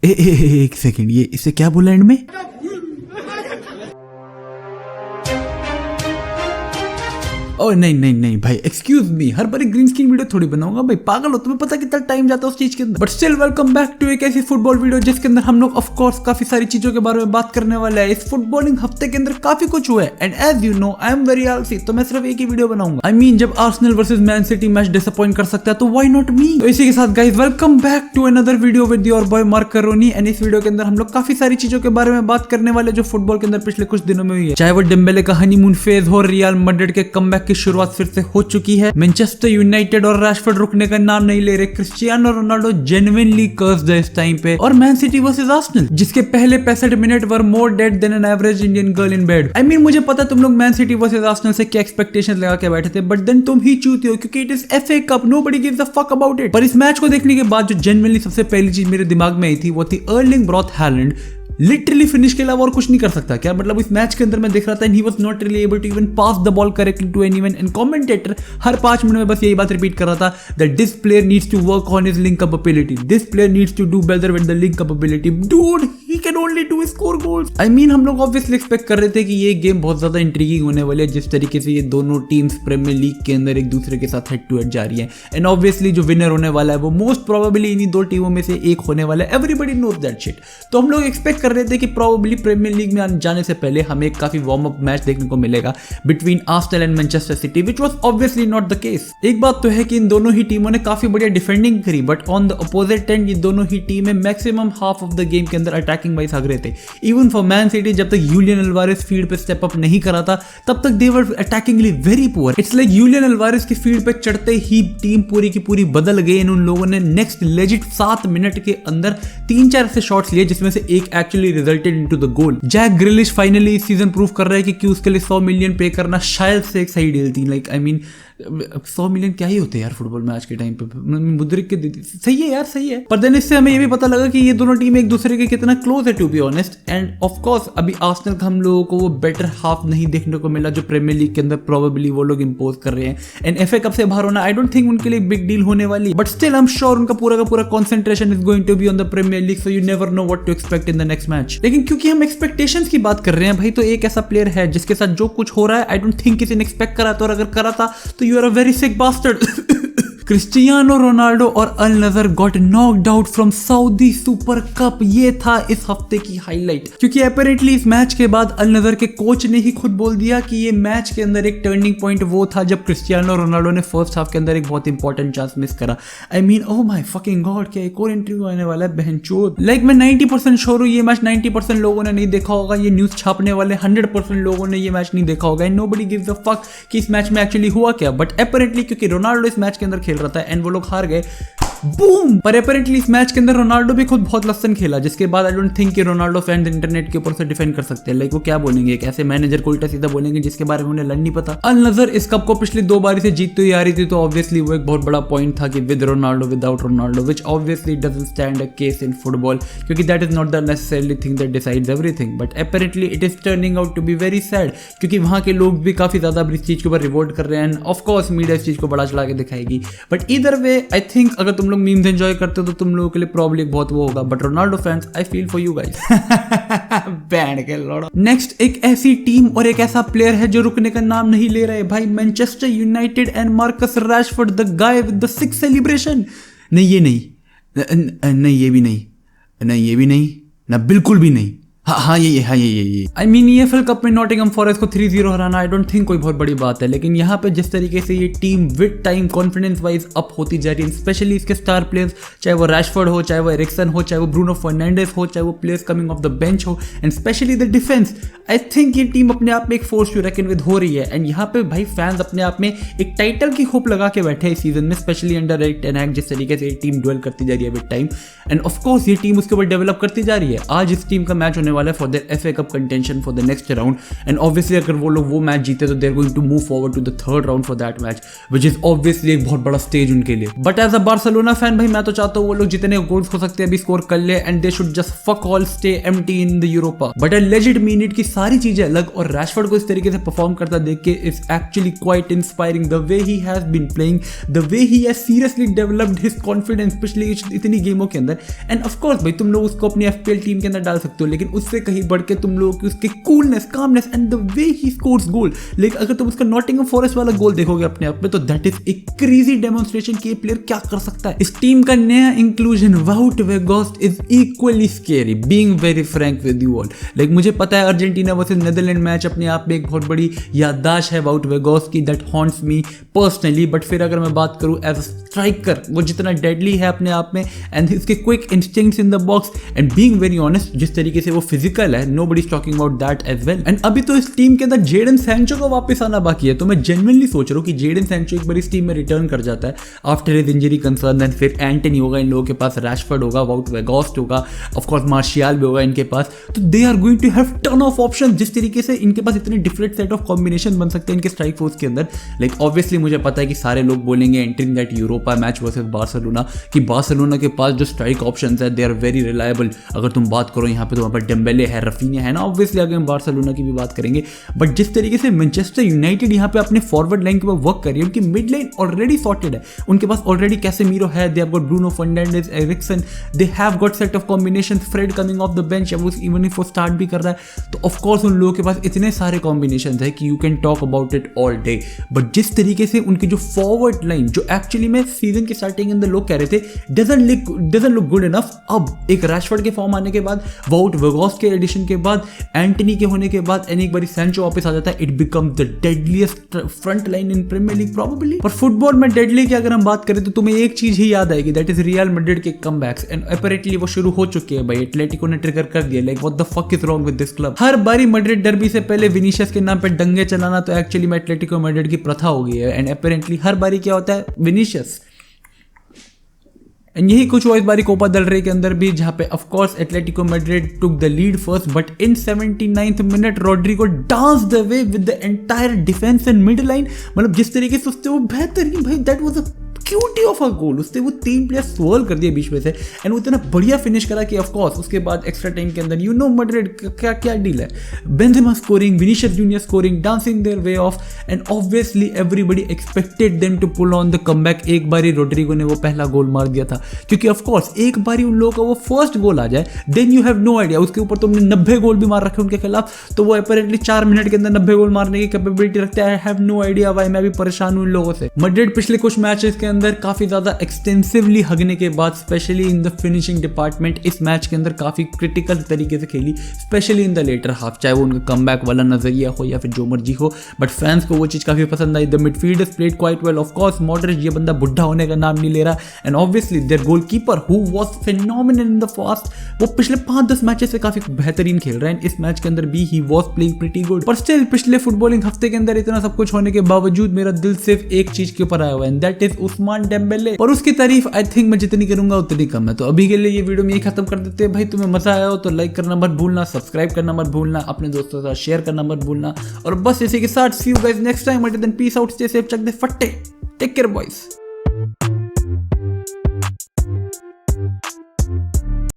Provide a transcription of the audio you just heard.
एक सेकंड, ये इसे क्या बोला एंड में? ओ नहीं नहीं नहीं भाई, एक्सक्यूज मी, हर बार ग्रीन स्क्रीन वीडियो थोड़ी बनाऊंगा भाई, पागल हो? तुम्हें पता कितना टाइम जाता है उस चीज के अंदर। But still welcome back to एक ऐसी फुटबॉल वीडियो जिसके अंदर हम लोग ऑफ कोर्स काफी सारी चीजों के बारे में बात करने वाले हैं। इस फुटबॉलिंग हफ्ते के अंदर काफी कुछ हुआ है and as you know I am very आलसी, तो मैं सिर्फ एक ही वीडियो बनाऊंगा। आई मीन जब Arsenal versus Man City match disappoint कर सकता है तो व्हाई नॉट मी। तो इसी के साथ guys welcome back to another video with your boy Mark करोनी एंड इस वीडियो के अंदर हम लोग काफी सारी चीजों के बारे में बात करने वाले जो फुटबॉल के अंदर पिछले कुछ दिनों में हुई है। चाहे वो डेम्बेले का हनीमून फेज हो, रियल मैड्रिड के कमबैक की शुरुआत फिर से हो चुकी है, मैनचेस्टर यूनाइटेड और रैशफोर्ड रुकने का नाम नहीं ले रहे, क्रिस्टियानो रोनाल्डो जेन्युइनली कर्स्ड है इस टाइम पे, और मैन सिटी वर्सेस आर्सेनल जिसके पहले 65 minute were more dead than an average Indian girl in bed. I mean मुझे पता तुम लोग मैन सिटी वर्सेस आर्सेनल से क्या एक्सपेक्टेशंस लगा के बैठे थे, बट देन तुम ही चूती हो क्योंकि it is FA cup, nobody gives a fuck about it. पर इस मैच को देखने के बाद जो जेन्युइनली सबसे पहली चीज मेरे दिमाग में आई थी वो थी Erling brought Holland literally finish के अलावा और कुछ नहीं कर सकता क्या? मतलब इस मैच के अंदर मैं देख रहा था, he was not really able to even pass the ball correctly to anyone and commentator हर 5 मिनट में बस यही बात रिपीट कर रहा था that this player needs to work on his link up ability, this player needs to do better with the link up ability, dude he can only do score goals. I mean हम लोग obviously expect कर रहे थे कि ये game बहुत ज्यादा intriguing होने वाली है, जिस तरीके से ये दोनों टीम्स प्रीमियर लीग के अंदर एक दूसरे के साथ हेड टू हेड जा रही है एंड ऑब्वियसली जो विनर होने वाला है वो मोस्ट प्रोबेबली इन्हीं दो टीमों में से एक होने वाला है। Everybody knows that shit. तो हम लोग एक्सपेक्ट कर रहे थे कि प्रीमियर लीग में जाने से पहले हमें एक काफी वार्म अप मैच देखने को मिलेगा between Arsenal and Manchester city, which was obviously not the case. एक बात तो है कि इन दोनों ही टीमों ने काफी बढ़िया डिफेंडिंग करी, but on the opposite and ये दोनों ही टीमें maximum half of the game के अंदर अटैकिंग वाइज भाग रहे थे। इवन फॉर मैन सिटी जब तक यूलियन अल्वारेस फील्ड पे स्टेप अप नहीं करा था तब तक they were attackingly very poor. It's like Julian Alvarez की फील्ड पे चढ़ते ही टीम पूरी की पूरी बदल गई। उन लोगों ने नेक्स्ट लेजिट 7 मिनट के अंदर 3-4 ऐसे शॉट्स लिए जिसमें से एक actually resulted into the goal. Jack Grealish finally इस सीजन प्रूव कर रहा है कि उसके लिए 100 मिलियन पे करना शायद से एक सही डील थी। लाइक आई मीन 100 मिलियन क्या ही होते हैं यार फुटबॉल में आज के टाइम पे, मुद्रिक के सही है यार, सही है। पर देन इससे हमें ये भी पता लगा कि ये दोनों टीम एक दूसरे के कितना क्लोज है to be honest. And of course अभी आर्सेनल का हम लोगों को वो बेटर हाफ नहीं देखने को मिला जो प्रीमियर लीग के अंदर प्रोबेबली वो लोग इंपोज कर रहे हैं। एंड एफए कप से बाहर होना आई डोंट थिंक उनके लिए बिग डील होने वाली, but still I am sure उनका पूरा का पूरा concentration is going to be on the Premier League, so you never know what to expect in the next match. लेकिन क्योंकि हम एक्सपेक्टेशंस की बात कर रहे हैं भाई, तो एक ऐसा प्लेयर है जिसके साथ जो कुछ हो रहा है आई डोंट थिंक किसी ने एक्सपेक्ट करा था, और अगर करा था तो you are a very sick bastard. Cristiano Ronaldo और Al Nassr got knocked out from Saudi Super Cup. ये था इस हफ्ते की हाईलाइट, क्योंकि अपेरेंटली इस मैच के बाद अल नजर के कोच ने ही खुद बोल दिया कि ये मैच के अंदर एक टर्निंग पॉइंट वो था जब क्रिस्टियानो रोनाल्डो ने फर्स्ट हाफ के अंदर एक बहुत इंपॉर्टेंट चांस मिस करा। I mean oh my fucking God, क्या एक और इंटरव्यू आने वाला है बहनचोद। लाइक मैं 90% श्योर हूं ये मैच 90% लोगों ने नहीं देखा होगा, ये न्यूज छापने वाले 100% लोगों ने ये मैच नहीं देखा होगा and nobody gives a fuck कि इस मैच में एक्चुअली हुआ क्या। बट अपेरेंटली क्योंकि रोनाल्डो इस मैच के अंदर खेल रहा था एंड वो लोग हार गए, बूम। पर अपेरेंटली इस मैच के अंदर रोनाल्डो भी खुद बहुत लसन खेला, जिसके बाद आई डोंट थिंक कि रोनाल्डो फैंस इंटरनेट के ऊपर से डिफेंड कर सकते हैं। लाइक वो क्या बोलेंगे, एक ऐसे मैनेजर को उल्टा सीधा बोलेंगे जिसके बारे में उन्हें नहीं पता। अल नजर इस कप को पिछली 2 बारी से जीतती हुई आ रही थी, तो ऑब्वियसली वो एक बहुत बड़ा पॉइंट था कि with Ronaldo without Ronaldo, which obviously doesn't stand a case in football, क्योंकि that is not the necessarily thing that decides everything. But apparently it is turning out to be very sad, क्योंकि वहां के लोग भी काफी ज्यादा इस चीज के ऊपर रिवोल्ट कर रहे हैं एंड ऑफ कोर्स मीडिया इस चीज को बड़ा चढ़ा के दिखाएगी। But either way I think अगर तुम लोग मीम्स एंजॉय करते हो तो तुम लोगों के लिए प्रॉब्लम बहुत वो होगा, but Ronaldo fans I feel for you guys. Band के लड़ो। नेक्स्ट एक ऐसी टीम और एक ऐसा प्लेयर है जो रुकने का नाम नहीं ले रहे भाई, Manchester United and Marcus Rashford, the guy with the 6 celebration. नहीं ये नहीं, नहीं ये भी नहीं, नहीं ये भी नहीं ना, बिल्कुल भी नहीं। हाँ ये आई मीन EFL कप में नॉटिंघम फॉरेस्ट को 3-0 हराना आई डोंट थिंक कोई बहुत बड़ी बात है, लेकिन यहाँ पे जिस तरीके से ये team with time confidence wise up होती जा रही है, स्पेशली इसके स्टार प्लेयर्स, चाहे वो रैशफोर्ड हो, चाहे वो एरिक्सन हो, चाहे वो ब्रूनो फर्नांडिस हो, चाहे वो players coming off the bench हो, and especially the defence, I think ये टीम अपने आप में एक फोर्स टू रेकन विद हो रही है। एंड यहाँ पे भाई फैंस अपने आप में एक टाइटल की होप लगा के बैठे इस सीजन में, स्पेशली अंडर एरिक टेन हैग, जिस तरीके से ये टीम डुएल करती जा रही है with time, and of course ये टीम उसके ऊपर डेवलप करती जा रही है। आज इस टीम का मैच होने वाला है for their FA Cup contention for the next round. And obviously अगर वो लोग वो मैच जीते तो they are going to move forward to the third round for that match, which is obviously एक बहुत बड़ा स्टेज उनके लिए। But as a Barcelona fan भाई मैं तो चाहता हूँ वो लोग जितने गोल्स हो सकते हैं अभी स्कोर कर ले, and they should just fuck all stay empty in the Europa. But I legit mean it की सारी चीजें अलग, और रैशफोर्ड को इस तरीके से परफॉर्म करता देख के is actually quite inspiring. The way he has been playing, the way he has seriously developed his confidence पिछली इतनी गेमों के अंदर। एंड ऑफ कोर्स भाई तुम लोग उसको अपनी एफपीएल टीम के अंदर डाल सकते हो, लेकिन उससे कहीं बढ़ के तुम लोगों की उसकी coolness, calmness and the way he scores goal, लेकिन अगर तुम उसका नॉटिंघम फॉरेस्ट वाला गोल देखोगे अपने आप में तो that is a crazy demonstration कि ये प्लेयर क्या कर सकता है। इस टीम का नया inclusion Wout Weghorst is equally scary, being very frank with you all. Like मुझे पता है अर्जेंटीना वर्सेस नेदरलैंड मैच अपने आप में एक बहुत बड़ी याददाश्त है वाउट वेगोस्ट की, that haunts me personally. But फिर अगर मैं बात करूं एज अ स्ट्राइकर, वो जितना डेडली है अपने आप में, एंड इसके quick instincts in the box, and being very honest जिस तरीके से वो फिजिकल है, nobody is talking about that as well. And अभी तो इस टीम के अंदर जेडन सैंचो का वापस आना बाकी है, तो मैं जेन्युइनली सोच रहा हूं कि जेडन सैंचो एक बार इस टीम में रिटर्न कर जाता है after his injury concern. And फिर एंटनी होगा इन लोगों के पास, रैशफोर्ड होगा, वाउट वेगोस्ट होगा, ऑफ कोर्स मार्शियल भी होगा इनके पास, तो they are going to have ton of option. जिस तरीके से इनके पास इतने डिफरेंट सेट ऑफ कॉम्बिनेशन बन सकते हैं इनके स्ट्राइक फोर्स के अंदर। लाइक ऑब्वियसली मुझे पता है कि सारे लोग बोलेंगे entering that Europa match versus Barcelona कि बार्सिलोना के पास जो स्ट्राइक ऑप्शंस है दे आर वेरी रिलायबल। अगर तुम बात करो यहाँ पे तो वहाँ पर डेम्बेले है, रफीनिया है ना, ऑब्वियसली अगर हम बार्सिलोना की भी बात करेंगे। बट जिस तरीके से मैनचेस्टर यूनाइटेड यहाँ पे अपने फॉरवर्ड लाइन के ऊपर वर्क कर रही है, उनकी मिड लाइन ऑलरेडी सॉर्टेड है, उनके पास ऑलरेडी कैसेमीरो है, they have got Bruno Fernandes, Eriksen, they have got set of combination, Fred coming off the bench, even if वो स्टार्ट भी कर रहा है तो ऑफ कोर्स उन लोगों के पास इतने सारे कॉम्बिनेशन है कि you can talk about it all day. But जिस तरीके से उनकी जो फॉरवर्ड लाइन, जो एक्चुअली में सीजन के स्टार्टिंग के अंदर लोग कह रहे थे डजंट लुक गुड इनफ, अब एक रैशफोर्ड के फॉर्म आने के बाद, वाउट वेगोस्ट के एडिशन के बाद, एंटनी के होने के बाद, एंड एक बार सैंचो वापस आ जाता है, it become the deadliest front line in Premier League probably. और फुटबॉल में डेडली की अगर हम बात करें तो तुम्हें एक चीज ही याद आएगी, दैट इज रियल मैड्रिड के कमबैक्स, एंड अपैरेंटली वो शुरू हो चुके हैं भाई, एटलेटिको ने ट्रिगर कर दिया। Like what the fuck is wrong with this club. हर बारी मैड्रिड डर्बी से पहले विनीशियस के नाम पे दंगे चलाना तो एक्चुअली में एटलेटिको मैड्रिड की प्रथा हो गई है, एंड अपैरेंटली हर बारी क्या होता है, विनीशियस। एंड यही कुछ हुआ इस बारी कोपा देल रे के अंदर भी, जहां पे of course Atletico Madrid took the lead first, but in 79th minute Rodrygo dance the way with the entire defence and mid line. मतलब जिस तरीके से उससे वो बेहतरीन भाई, that was a cutie of a goal, उसने वो 3 प्लेयर स्वर्ल कर दिए बीच में से, एंड वो इतना बढ़िया फिनिश करा कि ऑफ कोर्स उसके बाद एक्स्ट्रा टाइम के अंदर यू नो मैड्रिड क्या क्या डील है, Benzema scoring, Vinicius Junior scoring, dancing their way off, and obviously everybody expected them to pull on the comeback. एक बारी रोड्रिगो ने वो पहला गोल मार दिया था, क्योंकि ऑफ कोर्स एक बारी उन लोगों का वो फर्स्ट गोल आ जाए then you have no idea, उसके ऊपर तुमने 90 गोल भी मार रखे उनके खिलाफ, तो वो अपैरेंटली 4 मिनट के अंदर 90 गोल मारने की कैपेबिलिटी रखते हैं। I have no idea why, मैं भी परेशान हूं इन लोगों से। मैड्रिड पिछले कुछ मैचेस के अंदर काफी ज्यादा एक्सटेंसिवली हगने के बाद, specially in the finishing department, इस मैच के अंदर काफी क्रिटिकल तरीके से खेली, specially in the latter half, चाहे वो उनका कमबैक वाला नजरिया हो या फिर जो मर्जी हो, बट फैंस को वो चीज काफी पसंद आई। The midfielders played quite well, of course Modric, ये बंदा बुढ़ा होने का नाम नहीं ले रहा, and obviously their goalkeeper who was phenomenal in the past, वो पिछले 5-10 मैचेस से काफी बेहतरीन खेल रहा है, इस मैच के अंदर भी he was playing pretty good. पर स्टिल पिछले फुटबॉलिंग हफ्ते के अंदर इतना सब कुछ होने के बावजूद मेरा दिल सिर्फ एक चीज के ऊपर आया हुआ है, and that is Ousmane Dembele, और उसकी तारीफ आई थिंक मैं जितनी करूंगा उतनी कम है। तो अभी के लिए ये वीडियो में यही खत्म कर देते हैं भाई। तुम्हें मजा आया हो तो लाइक करना मत भूलना, सब्सक्राइब करना मत भूलना, अपने दोस्तों के साथ शेयर करना मत भूलना, और बस इसी के साथ see you guys next time, until then peace out, stay safe, चक दे फट्टे, टेक केयर बॉयज।